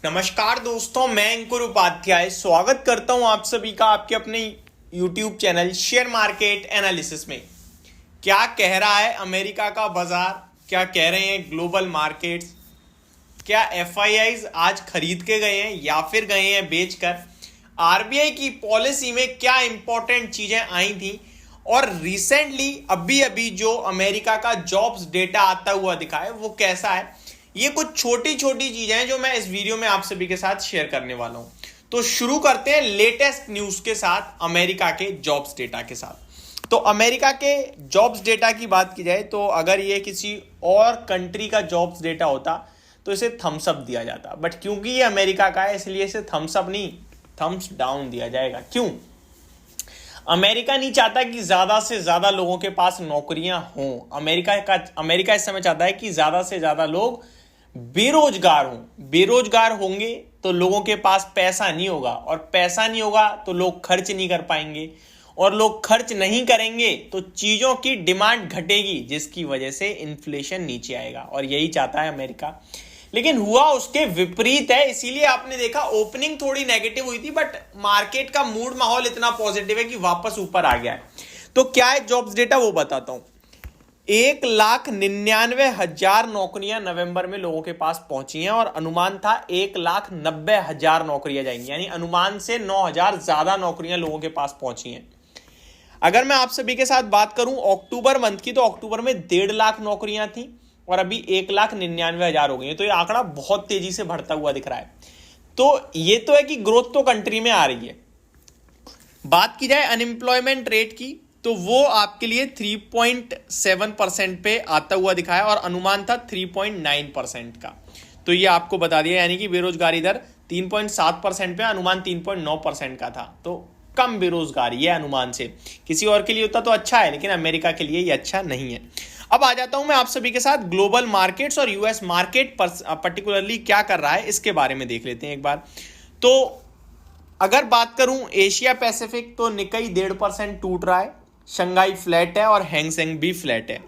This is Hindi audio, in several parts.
नमस्कार दोस्तों, मैं अंकुर उपाध्याय स्वागत करता हूं आप सभी का आपके अपने YouTube channel share market analysis में। क्या कह रहा है अमेरिका का बाजार, क्या कह रहे हैं ग्लोबल मार्केट्स, क्या एफआईआईज आज खरीद के गए हैं या फिर गए हैं बेचकर, आरबीआई की पॉलिसी में क्या इंपॉर्टेंट चीजें आई थी और रिसेंटली अभी अभी जो अमेरिका का जॉब्स डेटा आता हुआ दिखा है वो कैसा है। ये कुछ छोटी छोटी चीजें हैं जो मैं इस वीडियो में आप सभी के साथ शेयर करने वाला हूं। तो शुरू करते हैं लेटेस्ट न्यूज के साथ, अमेरिका के जॉब्स डेटा के साथ। तो अमेरिका के जॉब्स डेटा की बात की जाए तो अगर ये किसी और कंट्री का जॉब्स डेटा होता तो इसे थम्स अप दिया जाता, बट क्योंकि ये अमेरिका का है इसलिए इसे थम्स अप नहीं थम्स डाउन दिया जाएगा। क्यों? अमेरिका नहीं चाहता कि ज्यादा से ज्यादा लोगों के पास नौकरियां हों। अमेरिका इस समय चाहता है कि ज्यादा से ज्यादा लोग बेरोजगार हों। बेरोजगार होंगे तो लोगों के पास पैसा नहीं होगा, और पैसा नहीं होगा तो लोग खर्च नहीं कर पाएंगे, और लोग खर्च नहीं करेंगे तो चीजों की डिमांड घटेगी, जिसकी वजह से इन्फ्लेशन नीचे आएगा। और यही चाहता है अमेरिका, लेकिन हुआ उसके विपरीत है। इसीलिए आपने देखा ओपनिंग थोड़ी नेगेटिव हुई थी, बट मार्केट का मूड माहौल इतना पॉजिटिव है कि वापस ऊपर आ गया है। तो क्या है जॉब्स डेटा वो बताता हूं। 1,99,000 नौकरियां नवंबर में लोगों के पास पहुंची हैं, और अनुमान था 1,90,000 नौकरियां जाएंगी, यानी अनुमान से 9,000 ज्यादा नौकरियां लोगों के पास पहुंची हैं। अगर मैं आप सभी के साथ बात करूं अक्टूबर मंथ की, तो अक्टूबर में 1.5 लाख नौकरियां थी और अभी 1,99,000 हो गई है। तो ये आंकड़ा बहुत तेजी से बढ़ता हुआ दिख रहा है। तो ये तो है कि ग्रोथ तो कंट्री में आ रही है। बात की जाए अनएम्प्लॉयमेंट रेट की, तो वो आपके लिए 3.7% पे आता हुआ दिखा है, और अनुमान था 3.9% का। तो ये आपको बता दिया, यानी कि बेरोजगारी दर 3.7% पे, अनुमान 3.9% का था। तो कम बेरोजगारी है अनुमान से। किसी और के लिए होता तो अच्छा है, लेकिन अमेरिका के लिए ये अच्छा नहीं है। अब आ जाता हूं मैं आप सभी के साथ ग्लोबल मार्केट्स और यूएस मार्केट पर्टिकुलरली क्या कर रहा है इसके बारे में देख लेते हैं एक बार। तो अगर बात करूं एशिया पैसिफिक, तो निकाई 1.5% टूट रहा है, शंघाई फ्लैट है और हैंगसेंग भी फ्लैट है।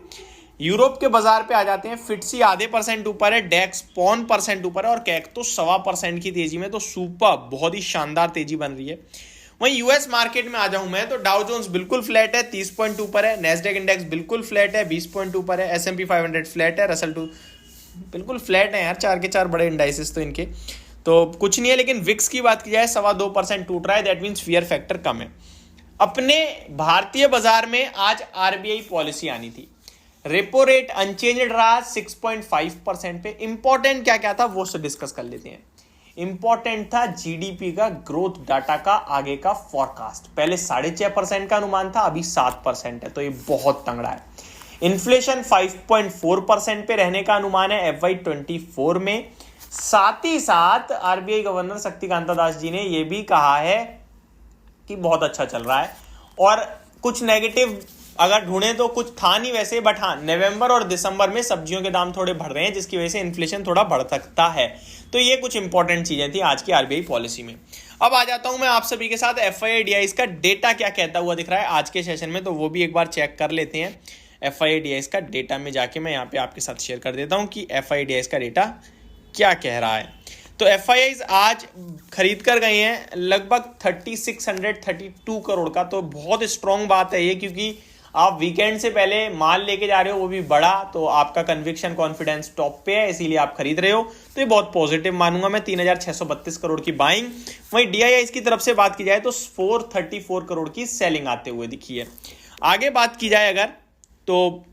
यूरोप के बाजार पे आ जाते हैं, फिटसी आधे % ऊपर है, डेक्स 0.5% ऊपर है, और कैक तो 1.25% की तेजी में। तो सुपर, बहुत ही शानदार तेजी बन रही है। वहीं यूएस मार्केट में आ जाऊं मैं, तो डाउ जोन्स बिल्कुल फ्लैट है, 30 पॉइंट ऊपर है, नेस्डेक इंडेक्स बिल्कुल फ्लैट है, 20 पॉइंट ऊपर है, S&P 500 फ्लैट है, रसल 2 बिल्कुल फ्लैट है यार, 4 के 4 बड़े इंडाइसेस तो इनके तो कुछ नहीं है। लेकिन विक्स की बात की जाए 2.25% टूट रहा है, दैट मीन्स फियर फैक्टर कम है। अपने भारतीय बाजार में आज आरबीआई पॉलिसी आनी थी। रेपो रेट अनचेंज्ड रहा 6.5% पे। इंपॉर्टेंट क्या क्या था वो डिस्कस कर लेते हैं। इंपॉर्टेंट था जीडीपी का ग्रोथ डाटा का आगे का फॉरकास्ट। पहले 6.5% का अनुमान था, अभी 7% है, तो ये बहुत तंगड़ा है। इन्फ्लेशन 5.4% पे रहने का अनुमान है FY24 में। साथ ही साथ आरबीआई गवर्नर शक्तिकांता दास जी ने यह भी कहा है कि बहुत अच्छा चल रहा है, और कुछ नेगेटिव अगर ढूंढे तो कुछ था नहीं वैसे, बट हाँ नवंबर और दिसंबर में सब्जियों के दाम थोड़े बढ़ रहे हैं, जिसकी वजह से इन्फ्लेशन थोड़ा बढ़ सकता है। तो ये कुछ इंपॉर्टेंट चीजें थी आज की आरबीआई पॉलिसी में। अब आ जाता हूं मैं आप सभी के साथ एफआईआईडीआई का डेटा क्या कहता हुआ दिख रहा है आज के सेशन में, तो वो भी एक बार चेक कर लेते हैं। एफआईआईडीआई का डेटा में जाके मैं यहाँ पे आपके साथ शेयर कर देता हूँ कि एफआईआईडीआई का डेटा क्या कह रहा है। तो एफआईआईज आज खरीद कर गए हैं लगभग 3632 करोड़ का। तो बहुत स्ट्रॉन्ग बात है ये, क्योंकि आप वीकेंड से पहले माल लेके जा रहे हो, वो भी बड़ा, तो आपका कन्विक्शन कॉन्फिडेंस टॉप पे है, इसीलिए आप खरीद रहे हो। तो ये बहुत पॉजिटिव मानूंगा मैं। 3632 करोड़ की बाइंग। वहीं डीआईआई की तरफ से बात की जाए तो 434 करोड़ की सेलिंग आते हुए दिखी है। आगे बात की जाए अगर, तो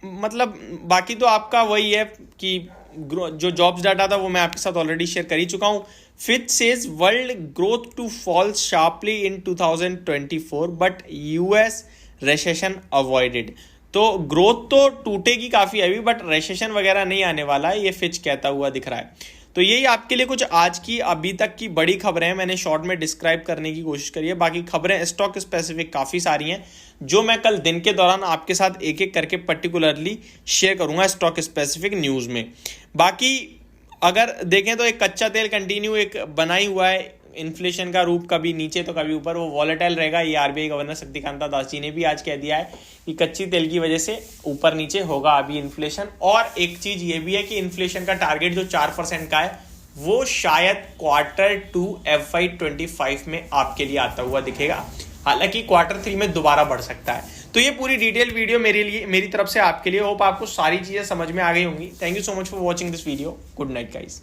मतलब बाकी तो आपका वही है कि जो जॉब्स डाटा था वो मैं आपके साथ ऑलरेडी शेयर कर ही चुका हूं। Fitch says world growth to fall sharply in 2024 but US recession avoided. तो ग्रोथ तो टूटेगी काफी अभी, बट रेसेशन वगैरह नहीं आने वाला है, ये फिच कहता हुआ दिख रहा है। तो यही आपके लिए कुछ आज की अभी तक की बड़ी खबरें हैं, मैंने शॉर्ट में डिस्क्राइब करने की कोशिश करी है। बाकी खबरें स्टॉक स्पेसिफिक काफी सारी हैं, जो मैं कल दिन के दौरान आपके साथ एक एक करके पर्टिकुलरली शेयर करूंगा स्टॉक स्पेसिफिक न्यूज में। बाकी अगर देखें तो एक कच्चा तेल कंटिन्यू एक बना ही हुआ है, इन्फ्लेशन का रूप कभी नीचे तो कभी ऊपर, वो वॉलेटाइल रहेगा। ये आरबीआई गवर्नर शक्तिकांता दास जी ने भी आज कह दिया है कि कच्ची तेल की वजह से ऊपर नीचे होगा अभी इन्फ्लेशन। और एक चीज ये भी है कि इन्फ्लेशन का टारगेट जो 4% का है वो शायद Q2 FY25 में आपके लिए आता हुआ दिखेगा। हालांकि Q3 में दोबारा बढ़ सकता है। तो ये पूरी डिटेल वीडियो मेरी तरफ से आपके लिए। होप आपको सारी चीजें समझ में आ गई होंगी। Thank you so much for watching this video. Good night guys.